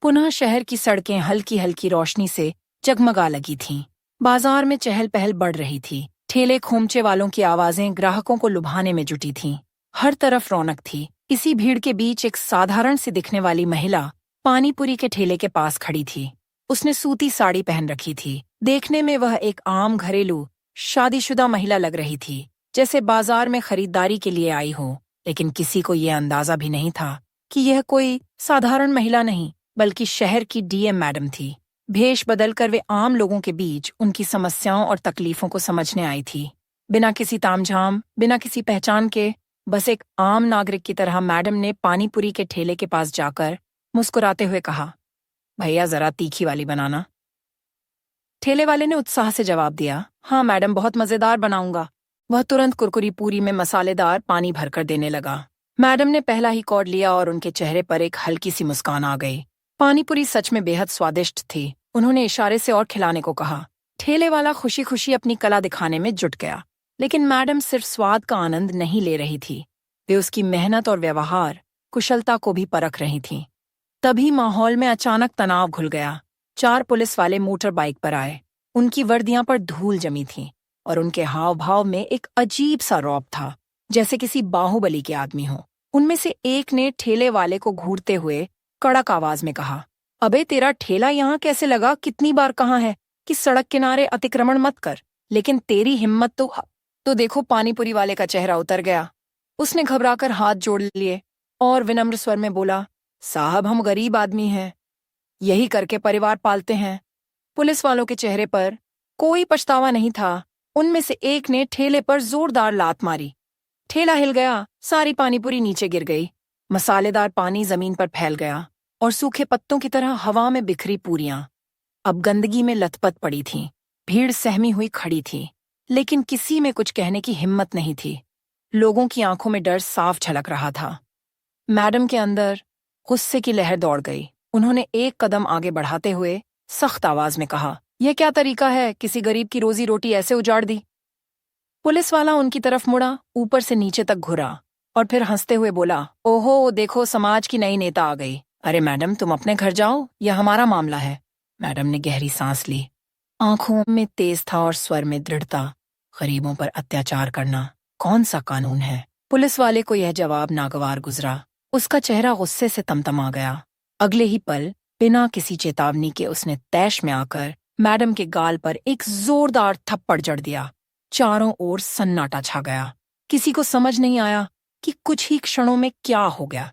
पुनः शहर की सड़कें हल्की हल्की रोशनी से जगमगा लगी थीं। बाजार में चहल पहल बढ़ रही थी। ठेले खोमचे वालों की आवाजें ग्राहकों को लुभाने में जुटी थीं। हर तरफ रौनक थी। इसी भीड़ के बीच एक साधारण सी दिखने वाली महिला पानीपुरी के ठेले के पास खड़ी थी। उसने सूती साड़ी पहन रखी थी। देखने में वह एक आम घरेलू शादीशुदा महिला लग रही थी, जैसे बाजार में खरीदारी के लिए आई हो। लेकिन किसी को यह अंदाजा भी नहीं था कि यह कोई साधारण महिला नहीं, बल्कि शहर की डीएम मैडम थी। भेष बदलकर वे आम लोगों के बीच उनकी समस्याओं और तकलीफों को समझने आई थी। बिना किसी तामझाम, बिना किसी पहचान के, बस एक आम नागरिक की तरह मैडम ने पानीपुरी के ठेले के पास जाकर मुस्कुराते हुए कहा, भैया जरा तीखी वाली बनाना। ठेले वाले ने उत्साह से जवाब दिया, हाँ मैडम, बहुत मजेदार बनाऊंगा। वह तुरंत कुरकुरी पूरी में मसालेदार पानी भरकर देने लगा। मैडम ने पहला ही कौड़ लिया और उनके चेहरे पर एक हल्की सी मुस्कान आ गई। पानीपुरी सच में बेहद स्वादिष्ट थी। उन्होंने इशारे से और खिलाने को कहा। ठेले वाला खुशी खुशी अपनी कला दिखाने में जुट गया। लेकिन मैडम सिर्फ स्वाद का आनंद नहीं ले रही थी, वे उसकी मेहनत और व्यवहार कुशलता को भी परख रही थीं। तभी माहौल में अचानक तनाव घुल गया। 4 पुलिस वाले मोटर बाइक पर आए। उनकी वर्दियां पर धूल जमी थी और उनके हाव भाव में एक अजीब सा रौब था, जैसे किसी बाहुबली के आदमी हो। उनमें से एक ने ठेले वाले को घूरते हुए कड़क आवाज में कहा, अबे तेरा ठेला यहाँ कैसे लगा? कितनी बार कहा है कि सड़क किनारे अतिक्रमण मत कर, लेकिन तेरी हिम्मत तो देखो। पानीपुरी वाले का चेहरा उतर गया। उसने घबराकर हाथ जोड़ लिए और विनम्र स्वर में बोला, साहब हम गरीब आदमी हैं, यही करके परिवार पालते हैं। पुलिस वालों के चेहरे पर कोई पछतावा नहीं था। उनमें से एक ने ठेले पर जोरदार लात मारी। ठेला हिल गया, सारी पानीपुरी नीचे गिर गई। मसालेदार पानी जमीन पर फैल गया और सूखे पत्तों की तरह हवा में बिखरी पूरियां अब गंदगी में लथपथ पड़ी थीं। भीड़ सहमी हुई खड़ी थी, लेकिन किसी में कुछ कहने की हिम्मत नहीं थी। लोगों की आंखों में डर साफ झलक रहा था। मैडम के अंदर गुस्से की लहर दौड़ गई। उन्होंने एक कदम आगे बढ़ाते हुए सख्त आवाज में कहा, यह क्या तरीका है? किसी गरीब की रोजी रोटी ऐसे उजाड़ दी? पुलिस वाला उनकी तरफ मुड़ा, ऊपर से नीचे तक घुरा और फिर हंसते हुए बोला, ओहो देखो, समाज की नई नेता आ गई। अरे मैडम, तुम अपने घर जाओ, यह हमारा मामला है। मैडम ने गहरी सांस ली। आंखों में तेज था और स्वर में दृढ़ता। गरीबों पर अत्याचार करना कौन सा कानून है? पुलिस वाले को यह जवाब नागवार गुजरा। उसका चेहरा गुस्से से तमतमा गया। अगले ही पल बिना किसी चेतावनी के उसने तैश में आकर मैडम के गाल पर एक जोरदार थप्पड़ जड़ दिया। चारों ओर सन्नाटा छा गया। किसी को समझ नहीं आया कि कुछ ही क्षणों में क्या हो गया।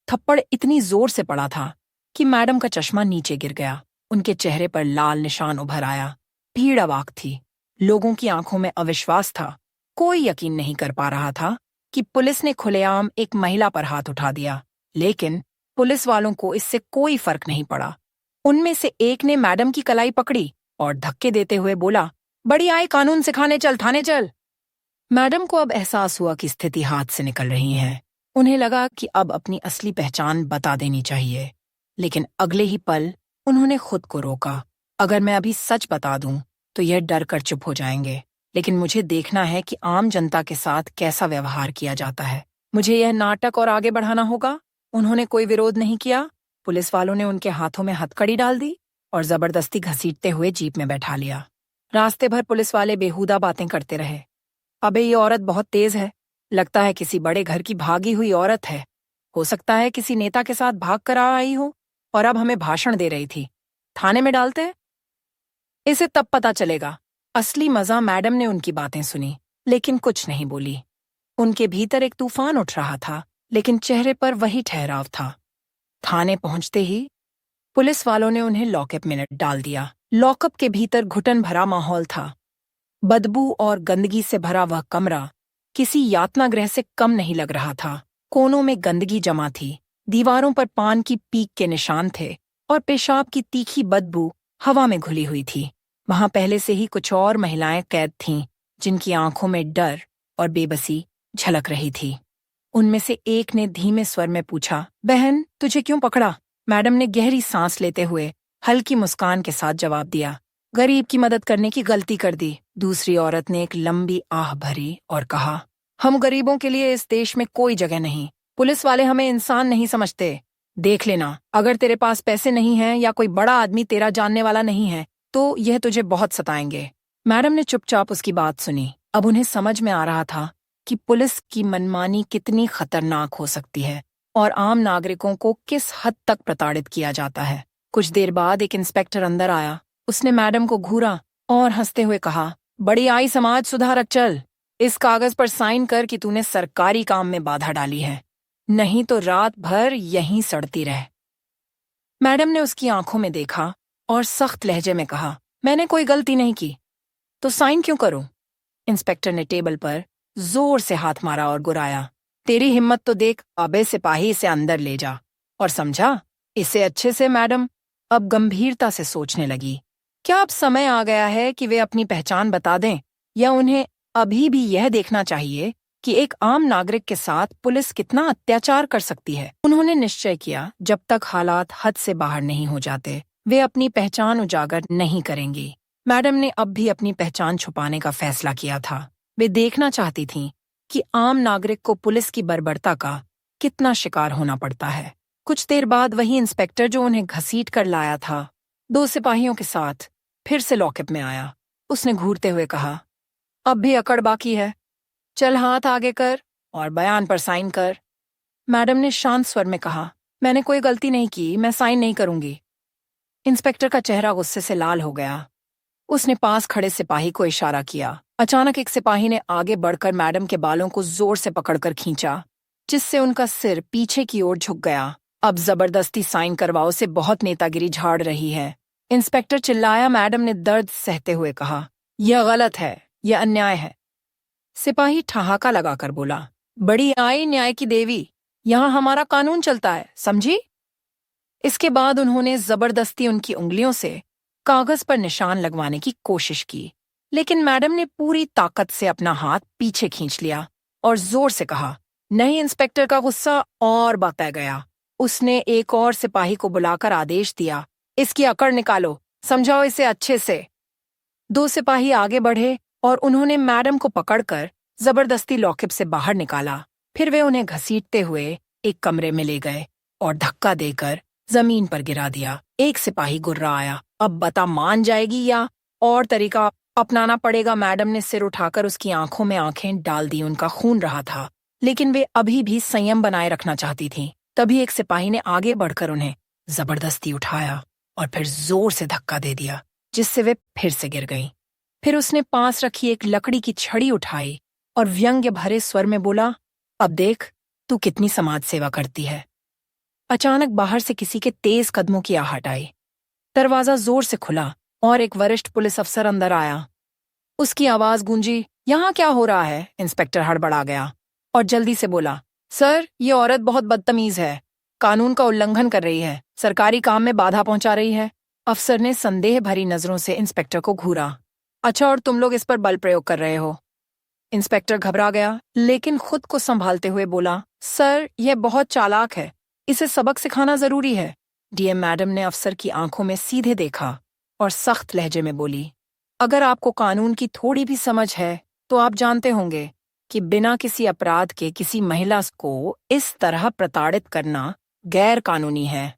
थप्पड़ इतनी जोर से पड़ा था कि मैडम का चश्मा नीचे गिर गया। उनके चेहरे पर लाल निशान उभर आया। भीड़ अवाक थी। लोगों की आंखों में अविश्वास था। कोई यकीन नहीं कर पा रहा था कि पुलिस ने खुलेआम एक महिला पर हाथ उठा दिया। लेकिन पुलिस वालों को इससे कोई फर्क नहीं पड़ा। उनमें से एक ने मैडम की कलाई पकड़ी और धक्के देते हुए बोला, बड़ी आई कानून सिखाने, चल थाने चल। मैडम को अब एहसास हुआ कि स्थिति हाथ से निकल रही है। उन्हें लगा कि अब अपनी असली पहचान बता देनी चाहिए, लेकिन अगले ही पल उन्होंने खुद को रोका। अगर मैं अभी सच बता दूं तो यह डर कर चुप हो जाएंगे, लेकिन मुझे देखना है कि आम जनता के साथ कैसा व्यवहार किया जाता है। मुझे यह नाटक और आगे बढ़ाना होगा। उन्होंने कोई विरोध नहीं किया। पुलिस वालों ने उनके हाथों में हथकड़ी डाल दी और जबरदस्ती घसीटते हुए जीप में बैठा लिया। रास्ते भर पुलिस वाले बेहुदा बातें करते रहे। अबे ये औरत बहुत तेज है, लगता है किसी बड़े घर की भागी हुई औरत है। हो सकता है किसी नेता के साथ भाग कर आई हो और अब हमें भाषण दे रही थी। थाने में डालते हैं, इसे तब पता चलेगा। असली मजा। मैडम ने उनकी बातें सुनी, लेकिन कुछ नहीं बोली। उनके भीतर एक तूफान उठ रहा था, लेकिन चेहरे पर वही ठहराव था। थाने पहुंचते ही पुलिस वालों ने उन्हें लॉकअप में डाल दिया। लॉकअप के भीतर घुटन भरा माहौल था। बदबू और गंदगी से भरा वह कमरा किसी यातना गृह से कम नहीं लग रहा था। कोनों में गंदगी जमा थी, दीवारों पर पान की पीक के निशान थे और पेशाब की तीखी बदबू हवा में घुली हुई थी। वहां पहले से ही कुछ और महिलाएं कैद थीं, जिनकी आंखों में डर और बेबसी झलक रही थी। उनमें से एक ने धीमे स्वर में पूछा, बहन तुझे क्यों पकड़ा? मैडम ने गहरी सांस लेते हुए हल्की मुस्कान के साथ जवाब दिया, गरीब की मदद करने की गलती कर दी। दूसरी औरत ने एक लंबी आह भरी और कहा, हम गरीबों के लिए इस देश में कोई जगह नहीं। पुलिस वाले हमें इंसान नहीं समझते। देख लेना, अगर तेरे पास पैसे नहीं हैं या कोई बड़ा आदमी तेरा जानने वाला नहीं है तो यह तुझे बहुत सताएंगे। मैडम ने चुपचाप उसकी बात सुनी। अब उन्हें समझ में आ रहा था कि पुलिस की मनमानी कितनी खतरनाक हो सकती है और आम नागरिकों को किस हद तक प्रताड़ित किया जाता है। कुछ देर बाद एक इंस्पेक्टर अंदर आया। उसने मैडम को घूरा और हंसते हुए कहा, बड़ी आई समाज सुधारक, चल इस कागज पर साइन कर कि तूने सरकारी काम में बाधा डाली है, नहीं तो रात भर यहीं सड़ती रह। मैडम ने उसकी आंखों में देखा और सख्त लहजे में कहा, मैंने कोई गलती नहीं की तो साइन क्यों करूं? इंस्पेक्टर ने टेबल पर जोर से हाथ मारा और गुराया, तेरी हिम्मत तो देख, अबे सिपाही इसे अंदर ले जा। और समझा इसे अच्छे से। मैडम अब गंभीरता से सोचने लगी, क्या अब समय आ गया है कि वे अपनी पहचान बता दें, या उन्हें अभी भी यह देखना चाहिए कि एक आम नागरिक के साथ पुलिस कितना अत्याचार कर सकती है। उन्होंने निश्चय किया, जब तक हालात हद से बाहर नहीं हो जाते वे अपनी पहचान उजागर नहीं करेंगी। मैडम ने अब भी अपनी पहचान छुपाने का फैसला किया था। वे देखना चाहती थीं कि आम नागरिक को पुलिस की बर्बरता का कितना शिकार होना पड़ता है। कुछ देर बाद वही इंस्पेक्टर जो उन्हें घसीट कर लाया था, 2 सिपाहियों के साथ फिर से लॉकअप में आया। उसने घूरते हुए कहा, अब भी अकड़ बाकी है, चल हाथ आगे कर और बयान पर साइन कर। मैडम ने शांत स्वर में कहा, मैंने कोई गलती नहीं की, मैं साइन नहीं करूंगी। इंस्पेक्टर का चेहरा गुस्से से लाल हो गया। उसने पास खड़े सिपाही को इशारा किया। अचानक एक सिपाही ने आगे बढ़कर मैडम के बालों को जोर से पकड़कर खींचा, जिससे उनका सिर पीछे की ओर झुक गया। अब जबरदस्ती साइन करवाओ से बहुत नेतागिरी झाड़ रही है। इंस्पेक्टर चिल्लाया। मैडम ने दर्द सहते हुए कहा, यह गलत है, यह अन्याय है। सिपाही ठहाका लगाकर बोला, बड़ी आई न्याय की देवी, यहाँ हमारा कानून चलता है, समझी? इसके बाद उन्होंने जबरदस्ती उनकी उंगलियों से कागज पर निशान लगवाने की कोशिश की, लेकिन मैडम ने पूरी ताकत से अपना हाथ पीछे खींच लिया और जोर से कहा, नहीं। इंस्पेक्टर का गुस्सा और बढ़ता गया। उसने एक और सिपाही को बुलाकर आदेश दिया, इसकी अकड़ निकालो, समझाओ इसे अच्छे से। 2 सिपाही आगे बढ़े और उन्होंने मैडम को पकड़कर जबरदस्ती लॉकअप से बाहर निकाला। फिर वे उन्हें घसीटते हुए एक कमरे में ले गए और धक्का देकर जमीन पर गिरा दिया। एक सिपाही गुर्राया, अब बता, मान जाएगी या और तरीका अपनाना पड़ेगा? मैडम ने सिर उठाकर उसकी आंखों में आंखें डाल दी। उनका खून रहा था, लेकिन वे अभी भी संयम बनाए रखना चाहती थीं। तभी एक सिपाही ने आगे बढ़कर उन्हें जबरदस्ती उठाया और फिर जोर से धक्का दे दिया, जिससे वे फिर से गिर गईं। फिर उसने पास रखी एक लकड़ी की छड़ी उठाई और व्यंग्य भरे स्वर में बोला, अब देख तू कितनी समाज सेवा करती है। अचानक बाहर से किसी के तेज कदमों की आहट आई। दरवाजा जोर से खुला और एक वरिष्ठ पुलिस अफसर अंदर आया। उसकी आवाज गूंजी, यहाँ क्या हो रहा है? इंस्पेक्टर हड़बड़ा गया और जल्दी से बोला, सर, ये औरत बहुत बदतमीज है, कानून का उल्लंघन कर रही है, सरकारी काम में बाधा पहुंचा रही है। अफसर ने संदेह भरी नजरों से इंस्पेक्टर को घूरा। अच्छा, और तुम लोग इस पर बल प्रयोग कर रहे हो? इंस्पेक्टर घबरा गया, लेकिन खुद को संभालते हुए बोला, सर, यह बहुत चालाक है, इसे सबक सिखाना जरूरी है। डीएम मैडम ने अफसर की आंखों में सीधे देखा और सख्त लहजे में बोली, अगर आपको कानून की थोड़ी भी समझ है तो आप जानते होंगे कि बिना किसी अपराध के किसी महिला को इस तरह प्रताड़ित करना गैर कानूनी है।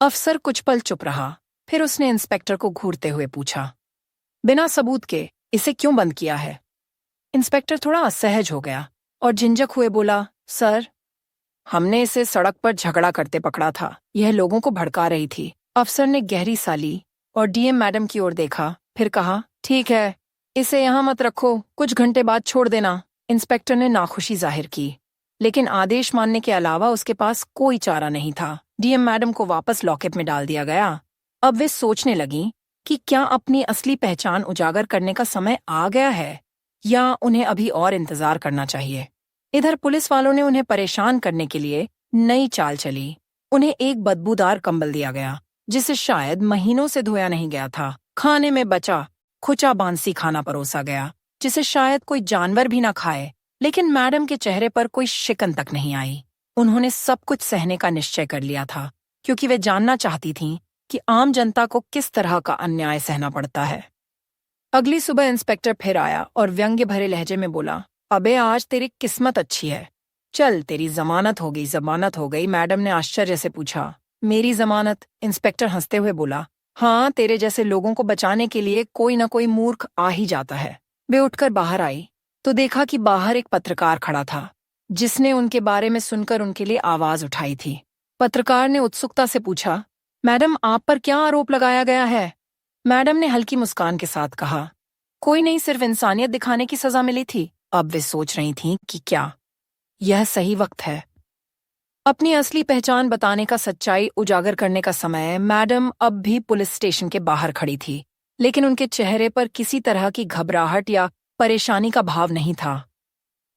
अफसर कुछ पल चुप रहा, फिर उसने इंस्पेक्टर को घूरते हुए पूछा, बिना सबूत के इसे क्यों बंद किया है? इंस्पेक्टर थोड़ा असहज हो गया और झिंझक हुए बोला, सर, हमने इसे सड़क पर झगड़ा करते पकड़ा था, यह लोगों को भड़का रही थी। अफसर ने गहरी सा ली और डीएम मैडम की ओर देखा, फिर कहा, ठीक है, इसे यहाँ मत रखो, कुछ घंटे बाद छोड़ देना। इंस्पेक्टर ने नाखुशी जाहिर की, लेकिन आदेश मानने के अलावा उसके पास कोई चारा नहीं था। डीएम मैडम को वापस लॉकअप में डाल दिया गया। अब वे सोचने लगीं कि क्या अपनी असली पहचान उजागर करने का समय आ गया है या उन्हें अभी और इंतजार करना चाहिए। इधर पुलिस वालों ने उन्हें परेशान करने के लिए नई चाल चली। उन्हें एक बदबूदार कंबल दिया गया, जिसे शायद महीनों से धोया नहीं गया था। खाने में बचा खुचा बांसी खाना परोसा गया, जिसे शायद कोई जानवर भी ना खाए, लेकिन मैडम के चेहरे पर कोई शिकन तक नहीं आई। उन्होंने सब कुछ सहने का निश्चय कर लिया था, क्योंकि वे जानना चाहती थीं कि आम जनता को किस तरह का अन्याय सहना पड़ता है। अगली सुबह इंस्पेक्टर फिर आया और व्यंग्य भरे लहजे में बोला, अबे आज तेरी किस्मत अच्छी है, चल तेरी जमानत हो गई, जमानत हो गई, मैडम ने आश्चर्य से पूछा। मेरी जमानत? इंस्पेक्टर हंसते हुए बोला। हाँ, तेरे जैसे लोगों को बचाने के लिए कोई ना कोई मूर्ख आ ही जाता है। वे उठकर बाहर आई तो देखा कि बाहर एक पत्रकार खड़ा था, जिसने उनके बारे में सुनकर उनके लिए आवाज उठाई थी। पत्रकार ने उत्सुकता से पूछा, मैडम आप पर क्या आरोप लगाया गया है? मैडम ने हल्की मुस्कान के साथ कहा, कोई नहीं, सिर्फ इंसानियत दिखाने की सजा मिली थी। अब वे सोच रही थीं कि क्या यह सही वक्त है अपनी असली पहचान बताने का, सच्चाई उजागर करने का समय। मैडम अब भी पुलिस स्टेशन के बाहर खड़ी थी, लेकिन उनके चेहरे पर किसी तरह की घबराहट या परेशानी का भाव नहीं था।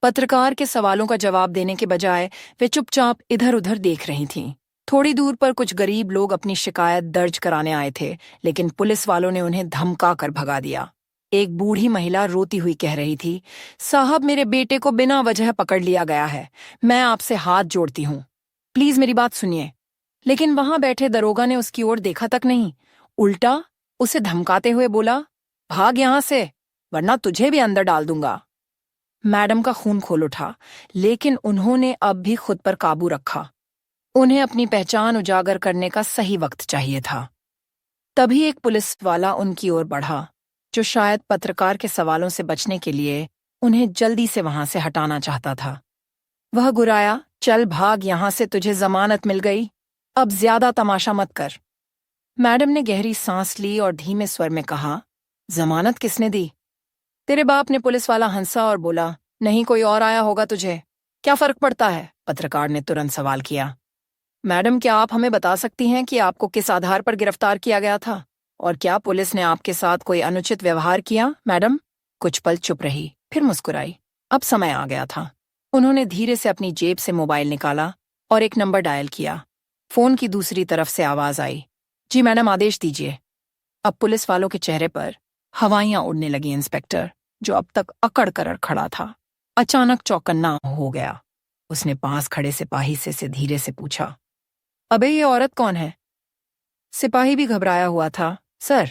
पत्रकार के सवालों का जवाब देने के बजाय वे चुपचाप इधर उधर देख रही थीं। थोड़ी दूर पर कुछ गरीब लोग अपनी शिकायत दर्ज कराने आए थे, लेकिन पुलिस वालों ने उन्हें धमका कर भगा दिया। एक बूढ़ी महिला रोती हुई कह रही थी, साहब मेरे बेटे को बिना वजह पकड़ लिया गया है, मैं आपसे हाथ जोड़ती हूँ, प्लीज मेरी बात सुनिए। लेकिन वहां बैठे दरोगा ने उसकी ओर देखा तक नहीं, उल्टा उसे धमकाते हुए बोला, भाग यहां से वरना तुझे भी अंदर डाल दूंगा। मैडम का खून खोल उठा, लेकिन उन्होंने अब भी खुद पर काबू रखा। उन्हें अपनी पहचान उजागर करने का सही वक्त चाहिए था। तभी एक पुलिस वाला उनकी ओर बढ़ा, जो शायद पत्रकार के सवालों से बचने के लिए उन्हें जल्दी से वहां से हटाना चाहता था। वह गुराया, चल भाग यहां से, तुझे जमानत मिल गई, अब ज्यादा तमाशा मत कर। मैडम ने गहरी सांस ली और धीमे स्वर में कहा, जमानत किसने दी? तेरे बाप ने। पुलिस वाला हंसा और बोला, नहीं, कोई और आया होगा, तुझे क्या फर्क पड़ता है? पत्रकार ने तुरंत सवाल किया। मैडम क्या आप हमें बता सकती हैं कि आपको किस आधार पर गिरफ्तार किया गया था, और क्या पुलिस ने आपके साथ कोई अनुचित व्यवहार किया? मैडम कुछ पल चुप रही, फिर मुस्कुराई। अब समय आ गया था। उन्होंने धीरे से अपनी जेब से मोबाइल निकाला और एक नंबर डायल किया। फोन की दूसरी तरफ से आवाज आई, जी मैडम आदेश दीजिए। अब पुलिस वालों के चेहरे पर हवाइयां उड़ने लगी। इंस्पेक्टर, जो अब तक अकड़ कर खड़ा था, अचानक चौकन्ना हो गया। उसने पास खड़े सिपाही से धीरे से पूछा, अबे ये औरत कौन है? सिपाही भी घबराया हुआ था। सर,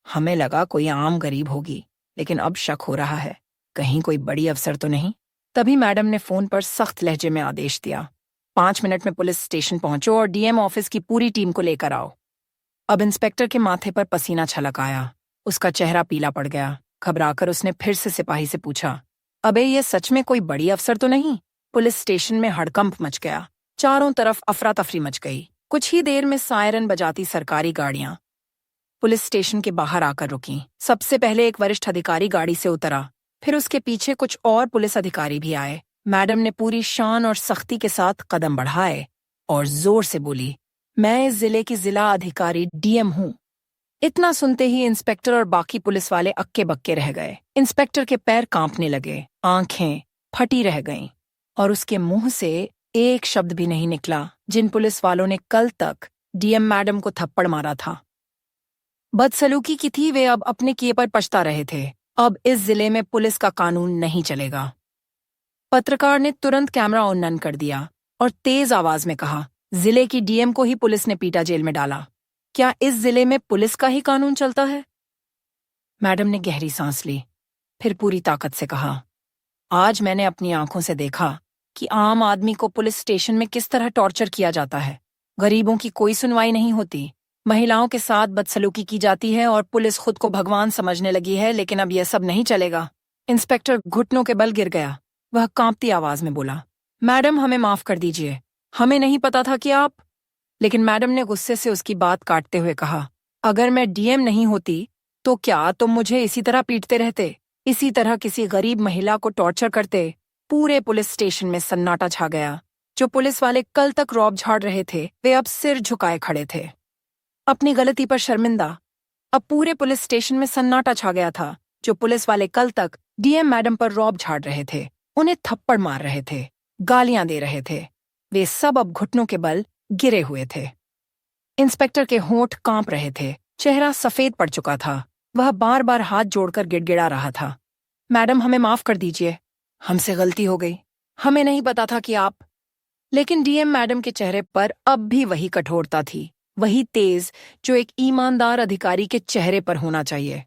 हमें लगा कोई आम गरीब होगी, लेकिन अब शक हो रहा है, कहीं कोई बड़ी अफसर तो नहीं। तभी मैडम ने फोन पर सख्त लहजे में आदेश दिया, 5 मिनट में पुलिस स्टेशन पहुंचो और डीएम ऑफिस की पूरी टीम को लेकर आओ। अब इंस्पेक्टर के माथे पर पसीना छलक आया, उसका चेहरा पीला पड़ गया। घबराकर उसने फिर से सिपाही से पूछा, अबे ये सच में कोई बड़ी अफसर तो नहीं? पुलिस स्टेशन में हड़कंप मच गया, चारों तरफ अफरा तफरी मच गई। कुछ ही देर में सायरन बजाती सरकारी गाड़ियां पुलिस स्टेशन के बाहर आकर रुकीं। सबसे पहले एक वरिष्ठ अधिकारी गाड़ी से उतरा, फिर उसके पीछे कुछ और पुलिस अधिकारी भी आए। मैडम ने पूरी शान और सख्ती के साथ कदम बढ़ाए और जोर से बोली, मैं इस जिले की जिला अधिकारी डीएम हूँ। इतना सुनते ही इंस्पेक्टर और बाकी पुलिस वाले अक्के बक्के रह गए। इंस्पेक्टर के पैर कांपने लगे, आंखें फटी रह गईं और उसके मुंह से एक शब्द भी नहीं निकला। जिन पुलिस वालों ने कल तक डीएम मैडम को थप्पड़ मारा था, बदसलूकी की थी, वे अब अपने किए पर पछता रहे थे। अब इस जिले में पुलिस का कानून नहीं चलेगा। पत्रकार ने तुरंत कैमरा ऑन कर दिया और तेज आवाज में कहा, जिले की डीएम को ही पुलिस ने पीटा, जेल में डाला। क्या इस जिले में पुलिस का ही कानून चलता है? मैडम ने गहरी सांस ली, फिर पूरी ताकत से कहा, आज मैंने अपनी आंखों से देखा कि आम आदमी को पुलिस स्टेशन में किस तरह टॉर्चर किया जाता है। गरीबों की कोई सुनवाई नहीं होती, महिलाओं के साथ बदसलूकी की जाती है और पुलिस खुद को भगवान समझने लगी है, लेकिन अब यह सब नहीं चलेगा। इंस्पेक्टर घुटनों के बल गिर गया। वह कांपती आवाज में बोला, मैडम हमें माफ कर दीजिए, हमें नहीं पता था कि आप। लेकिन मैडम ने गुस्से से उसकी बात काटते हुए कहा, अगर मैं डीएम नहीं होती तो क्या तुम मुझे इसी तरह पीटते रहते, इसी तरह किसी गरीब महिला को टॉर्चर करते? पूरे पुलिस स्टेशन में सन्नाटा छा गया। जो पुलिस वाले कल तक रौब झाड़ रहे थे, वे अब सिर झुकाए खड़े थे, अपनी गलती पर शर्मिंदा। अब पूरे पुलिस स्टेशन में सन्नाटा छा गया था। जो पुलिस वाले कल तक डीएम मैडम पर रौब झाड़ रहे थे, उन्हें थप्पड़ मार रहे थे, गालियां दे रहे थे, वे सब अब घुटनों के बल गिरे हुए थे। इंस्पेक्टर के होंठ कांप रहे थे, चेहरा सफेद पड़ चुका था। वह बार बार हाथ जोड़कर गिड़गिड़ा रहा था, मैडम हमें माफ कर दीजिए, हमसे गलती हो गई, हमें नहीं पता था कि आप। लेकिन डीएम मैडम के चेहरे पर अब भी वही कठोरता थी, वही तेज जो एक ईमानदार अधिकारी के चेहरे पर होना चाहिए।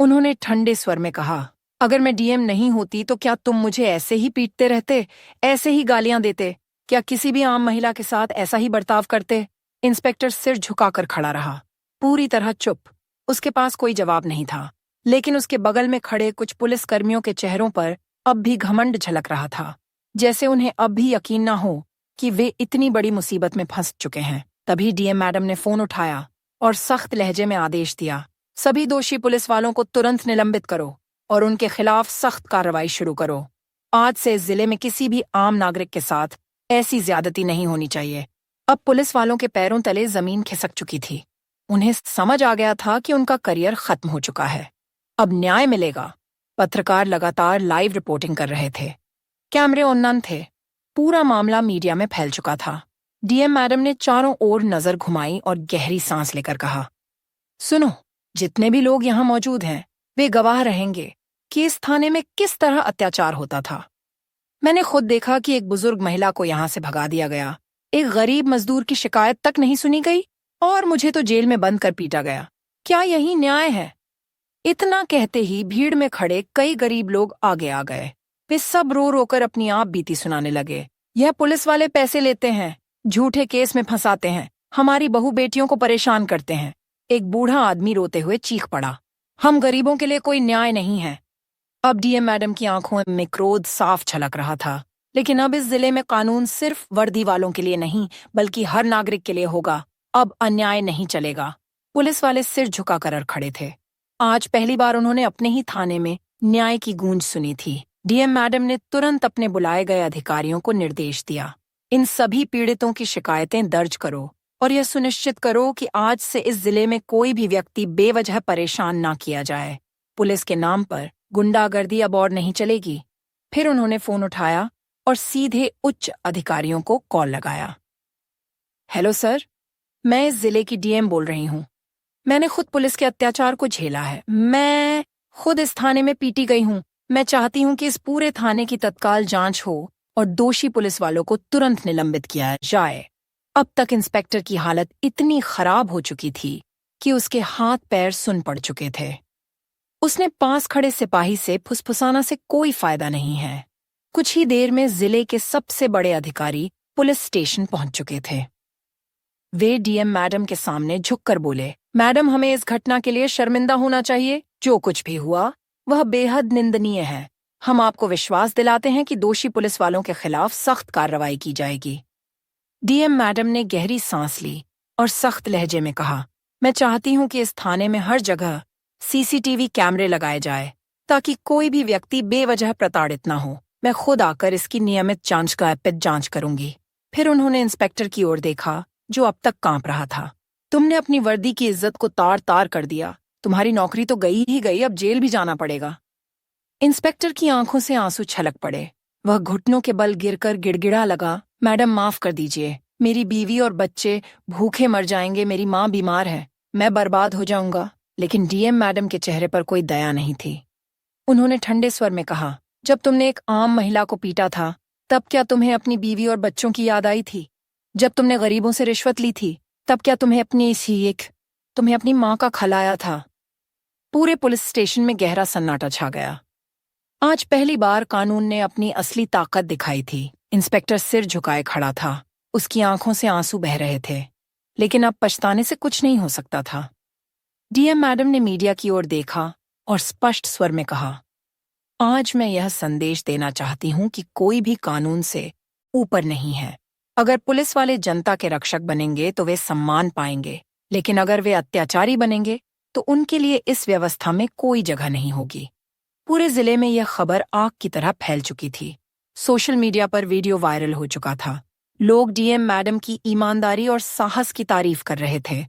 उन्होंने ठंडे स्वर में कहा, अगर मैं डीएम नहीं होती तो क्या तुम मुझे ऐसे ही पीटते रहते, ऐसे ही गालियां देते? क्या किसी भी आम महिला के साथ ऐसा ही बर्ताव करते? इंस्पेक्टर सिर झुकाकर खड़ा रहा, पूरी तरह चुप। उसके पास कोई जवाब नहीं था, लेकिन उसके बगल में खड़े कुछ पुलिसकर्मियों के चेहरों पर अब भी घमंड झलक रहा था, जैसे उन्हें अब भी यकीन न हो कि वे इतनी बड़ी मुसीबत में फंस चुके हैं। तभी डीएम मैडम ने फोन उठाया और सख्त लहजे में आदेश दिया, सभी दोषी पुलिस वालों को तुरंत निलंबित करो और उनके खिलाफ सख्त कार्रवाई शुरू करो। आज से इस जिले में किसी भी आम नागरिक के साथ ऐसी ज्यादती नहीं होनी चाहिए। अब पुलिस वालों के पैरों तले जमीन खिसक चुकी थी। उन्हें समझ आ गया था कि उनका करियर खत्म हो चुका है। अब न्याय मिलेगा। पत्रकार लगातार लाइव रिपोर्टिंग कर रहे थे। कैमरे उन्नत थे। पूरा मामला मीडिया में फैल चुका था। डीएम मैडम ने चारों ओर नजर घुमाई और गहरी सांस लेकर कहा, सुनो, जितने भी लोग यहाँ मौजूद हैं वे गवाह रहेंगे कि इस थाने में किस तरह अत्याचार होता था। मैंने खुद देखा कि एक बुजुर्ग महिला को यहाँ से भगा दिया गया, एक गरीब मजदूर की शिकायत तक नहीं सुनी गई और मुझे तो जेल में बंद कर पीटा गया। क्या यही न्याय है? इतना कहते ही भीड़ में खड़े कई गरीब लोग आगे आ गए। वे सब रो रोकर अपनी आप बीती सुनाने लगे। यह पुलिस वाले पैसे लेते हैं, झूठे केस में फंसाते हैं, हमारी बहू बेटियों को परेशान करते हैं। एक बूढ़ा आदमी रोते हुए चीख पड़ा, हम गरीबों के लिए कोई न्याय नहीं है। अब डीएम मैडम की आंखों में क्रोध साफ छलक रहा था। लेकिन अब इस जिले में कानून सिर्फ वर्दी वालों के लिए नहीं बल्कि हर नागरिक के लिए होगा। अब अन्याय नहीं चलेगा। पुलिस वाले सिर झुकाकर खड़े थे। आज पहली बार उन्होंने अपने ही थाने में न्याय की गूंज सुनी थी। डीएम मैडम ने तुरंत अपने बुलाए गए अधिकारियों को निर्देश दिया, इन सभी पीड़ितों की शिकायतें दर्ज करो और यह सुनिश्चित करो कि आज से इस जिले में कोई भी व्यक्ति बेवजह परेशान ना किया जाए। पुलिस के नाम पर गुंडागर्दी अब और नहीं चलेगी। फिर उन्होंने फोन उठाया और सीधे उच्च अधिकारियों को कॉल लगाया। हेलो सर, मैं इस जिले की डीएम बोल रही हूँ। मैंने खुद पुलिस के अत्याचार को झेला है। मैं खुद इस थाने में पीटी गई हूँ। मैं चाहती हूँ कि इस पूरे थाने की तत्काल जांच हो और दोषी पुलिस वालों को तुरंत निलंबित किया जाए। अब तक इंस्पेक्टर की हालत इतनी खराब हो चुकी थी कि उसके हाथ पैर सुन पड़ चुके थे। उसने पास खड़े सिपाही से फुसफुसाना से कोई फायदा नहीं है। कुछ ही देर में जिले के सबसे बड़े अधिकारी पुलिस स्टेशन पहुंच चुके थे। वे डीएम मैडम के सामने झुककर बोले, मैडम, हमें इस घटना के लिए शर्मिंदा होना चाहिए। जो कुछ भी हुआ वह बेहद निंदनीय है। हम आपको विश्वास दिलाते हैं कि दोषी पुलिस वालों के खिलाफ सख्त कार्रवाई की जाएगी। डीएम मैडम ने गहरी सांस ली और सख्त लहजे में कहा, मैं चाहती हूं कि इस थाने में हर जगह सीसीटीवी कैमरे लगाए जाए ताकि कोई भी व्यक्ति बेवजह प्रताड़ित न हो। मैं खुद आकर इसकी नियमित जांच करूंगी। फिर उन्होंने इंस्पेक्टर की ओर देखा जो अब तक कांप रहा था। तुमने अपनी वर्दी की इज्जत को तार तार कर दिया। तुम्हारी नौकरी तो गई ही गई, अब जेल भी जाना पड़ेगा। इंस्पेक्टर की आंखों से आंसू छलक पड़े। वह घुटनों के बल गिरकर गिड़गिड़ा लगा, मैडम माफ कर दीजिए, मेरी बीवी और बच्चे भूखे मर जाएंगे, मेरी माँ बीमार है, मैं बर्बाद हो जाऊंगा। लेकिन डीएम मैडम के चेहरे पर कोई दया नहीं थी। उन्होंने ठंडे स्वर में कहा, जब तुमने एक आम महिला को पीटा था तब क्या तुम्हें अपनी बीवी और बच्चों की याद आई थी? जब तुमने गरीबों से रिश्वत ली थी तब क्या तुम्हें अपनी माँ का खलाया था? पूरे पुलिस स्टेशन में गहरा सन्नाटा छा गया। आज पहली बार कानून ने अपनी असली ताकत दिखाई थी। इंस्पेक्टर सिर झुकाए खड़ा था। उसकी आंखों से आंसू बह रहे थे, लेकिन अब पछताने से कुछ नहीं हो सकता था। डीएम मैडम ने मीडिया की ओर देखा और स्पष्ट स्वर में कहा, आज मैं यह संदेश देना चाहती हूं कि कोई भी कानून से ऊपर नहीं है। अगर पुलिस वाले जनता के रक्षक बनेंगे तो वे सम्मान पाएंगे, लेकिन अगर वे अत्याचारी बनेंगे तो उनके लिए इस व्यवस्था में कोई जगह नहीं होगी। पूरे जिले में यह खबर आग की तरह फैल चुकी थी। सोशल मीडिया पर वीडियो वायरल हो चुका था। लोग डीएम मैडम की ईमानदारी और साहस की तारीफ कर रहे थे।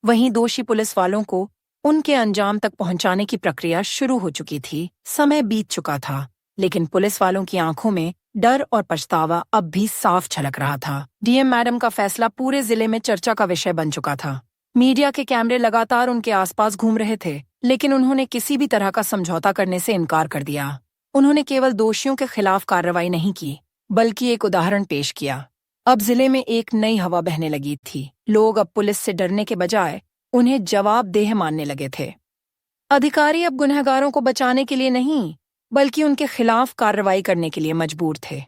वहीं दोषी पुलिस वालों को उनके अंजाम तक पहुंचाने की प्रक्रिया शुरू हो चुकी थी। समय बीत चुका था, लेकिन पुलिस वालों की आंखों में डर और पछतावा अब भी साफ झलक रहा था। डीएम मैडम का फैसला पूरे जिले में चर्चा का विषय बन चुका था। मीडिया के कैमरे लगातार उनके आसपास घूम रहे थे, लेकिन उन्होंने किसी भी तरह का समझौता करने से इनकार कर दिया। उन्होंने केवल दोषियों के खिलाफ कार्रवाई नहीं की, बल्कि एक उदाहरण पेश किया। अब जिले में एक नई हवा बहने लगी थी। लोग अब पुलिस से डरने के बजाय उन्हें जवाबदेह मानने लगे थे। अधिकारी अब गुनहगारों को बचाने के लिए नहीं, बल्कि उनके खिलाफ कार्रवाई करने के लिए मजबूर थे।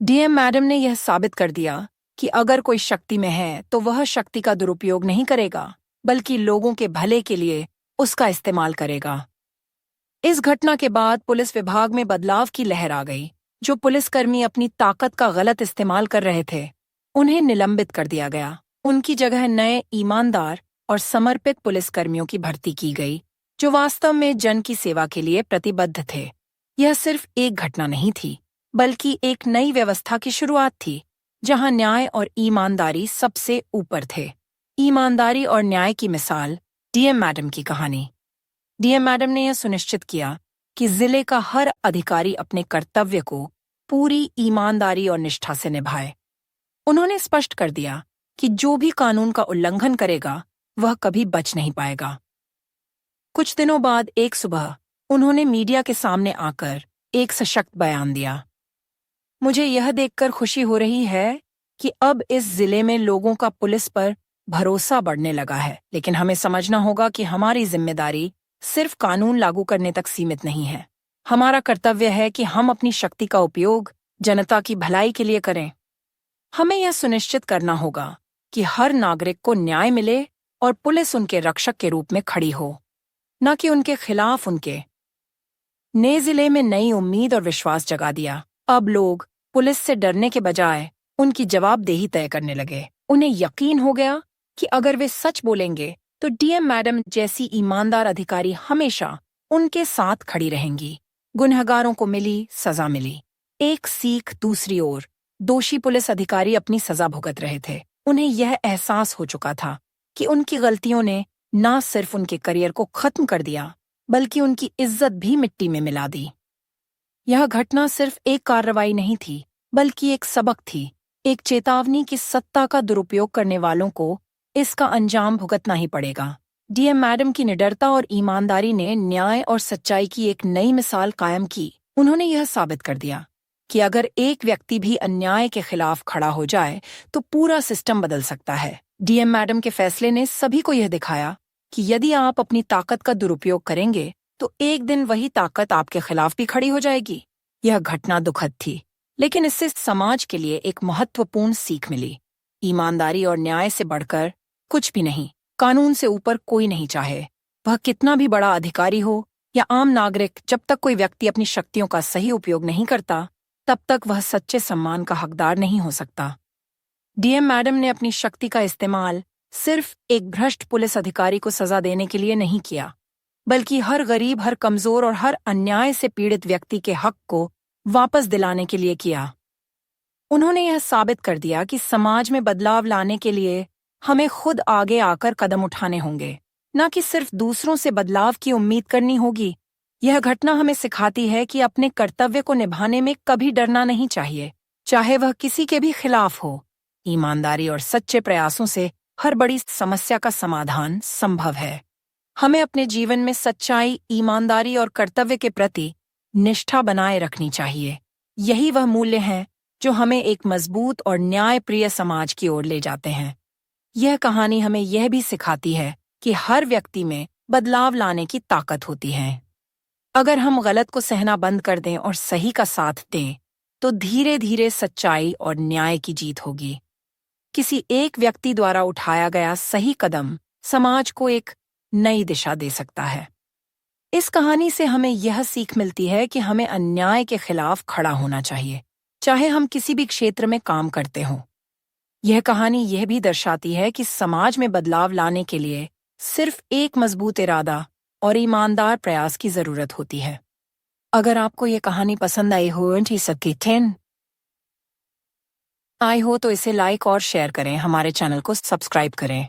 डीएम मैडम ने यह साबित कर दिया कि अगर कोई शक्ति में है तो वह शक्ति का दुरुपयोग नहीं करेगा, बल्कि लोगों के भले के लिए उसका इस्तेमाल करेगा। इस घटना के बाद पुलिस विभाग में बदलाव की लहर आ गई। जो पुलिसकर्मी अपनी ताकत का गलत इस्तेमाल कर रहे थे, उन्हें निलंबित कर दिया गया। उनकी जगह नए, ईमानदार और समर्पित पुलिसकर्मियों की भर्ती की गई, जो वास्तव में जन की सेवा के लिए प्रतिबद्ध थे। यह सिर्फ एक घटना नहीं थी, बल्कि एक नई व्यवस्था की शुरुआत थी, जहां न्याय और ईमानदारी सबसे ऊपर थे। ईमानदारी और न्याय की मिसाल, डीएम मैडम की कहानी। डीएम मैडम ने यह सुनिश्चित किया कि जिले का हर अधिकारी अपने कर्तव्य को पूरी ईमानदारी और निष्ठा से निभाए। उन्होंने स्पष्ट कर दिया कि जो भी कानून का उल्लंघन करेगा, वह कभी बच नहीं पाएगा। कुछ दिनों बाद एक सुबह उन्होंने मीडिया के सामने आकर एक सशक्त बयान दिया। मुझे यह देखकर खुशी हो रही है कि अब इस जिले में लोगों का पुलिस पर भरोसा बढ़ने लगा है, लेकिन हमें समझना होगा कि हमारी जिम्मेदारी सिर्फ कानून लागू करने तक सीमित नहीं है। हमारा कर्तव्य है कि हम अपनी शक्ति का उपयोग जनता की भलाई के लिए करें। हमें यह सुनिश्चित करना होगा कि हर नागरिक को न्याय मिले और पुलिस उनके रक्षक के रूप में खड़ी हो, न कि उनके खिलाफ। उनके नए जिले में नई उम्मीद और विश्वास जगा दिया। अब लोग पुलिस से डरने के बजाय उनकी जवाबदेही तय करने लगे। उन्हें यकीन हो गया कि अगर वे सच बोलेंगे तो डीएम मैडम जैसी ईमानदार अधिकारी हमेशा उनके साथ खड़ी रहेंगी। गुनहगारों को मिली सजा मिली। एक सीख दूसरी ओर, दोषी पुलिस अधिकारी अपनी सजा भुगत रहे थे। उन्हें यह एहसास हो चुका था कि उनकी गलतियों ने न सिर्फ उनके करियर को खत्म कर दिया, बल्कि उनकी इज्जत भी मिट्टी में मिला दी। यह घटना सिर्फ एक कार्रवाई नहीं थी, बल्कि एक सबक थी, एक चेतावनी कि सत्ता का दुरुपयोग करने वालों को इसका अंजाम भुगतना ही पड़ेगा। डीएम मैडम की निडरता और ईमानदारी ने न्याय और सच्चाई की एक नई मिसाल कायम की। उन्होंने यह साबित कर दिया कि अगर एक व्यक्ति भी अन्याय के खिलाफ खड़ा हो जाए तो पूरा सिस्टम बदल सकता है। डीएम मैडम के फैसले ने सभी को यह दिखाया कि यदि आप अपनी ताकत का दुरुपयोग करेंगे तो एक दिन वही ताकत आपके खिलाफ भी खड़ी हो जाएगी। यह घटना दुखद थी, लेकिन इससे समाज के लिए एक महत्वपूर्ण सीख मिली। ईमानदारी और न्याय से बढ़कर कुछ भी नहीं। कानून से ऊपर कोई नहीं, चाहे वह कितना भी बड़ा अधिकारी हो या आम नागरिक। जब तक कोई व्यक्ति अपनी शक्तियों का सही उपयोग नहीं करता, तब तक वह सच्चे सम्मान का हकदार नहीं हो सकता। डीएम मैडम ने अपनी शक्ति का इस्तेमाल सिर्फ एक भ्रष्ट पुलिस अधिकारी को सजा देने के लिए नहीं किया, बल्कि हर गरीब, हर कमजोर और हर अन्याय से पीड़ित व्यक्ति के हक को वापस दिलाने के लिए किया। उन्होंने यह साबित कर दिया कि समाज में बदलाव लाने के लिए हमें खुद आगे आकर कदम उठाने होंगे, न कि सिर्फ दूसरों से बदलाव की उम्मीद करनी होगी। यह घटना हमें सिखाती है कि अपने कर्तव्य को निभाने में कभी डरना नहीं चाहिए, चाहे वह किसी के भी खिलाफ हो। ईमानदारी और सच्चे प्रयासों से हर बड़ी समस्या का समाधान संभव है। हमें अपने जीवन में सच्चाई, ईमानदारी और कर्तव्य के प्रति निष्ठा बनाए रखनी चाहिए। यही वह मूल्य हैं जो हमें एक मजबूत और न्यायप्रिय समाज की ओर ले जाते हैं। यह कहानी हमें यह भी सिखाती है कि हर व्यक्ति में बदलाव लाने की ताकत होती है। अगर हम गलत को सहना बंद कर दें और सही का साथ दें, तो धीरे धीरे सच्चाई और न्याय की जीत होगी। किसी एक व्यक्ति द्वारा उठाया गया सही कदम समाज को एक नई दिशा दे सकता है। इस कहानी से हमें यह सीख मिलती है कि हमें अन्याय के खिलाफ खड़ा होना चाहिए, चाहे हम किसी भी क्षेत्र में काम करते हों। यह कहानी यह भी दर्शाती है कि समाज में बदलाव लाने के लिए सिर्फ एक मजबूत इरादा और ईमानदार प्रयास की जरूरत होती है। अगर आपको ये कहानी पसंद आई हो तो इसे लाइक और शेयर करें, हमारे चैनल को सब्सक्राइब करें।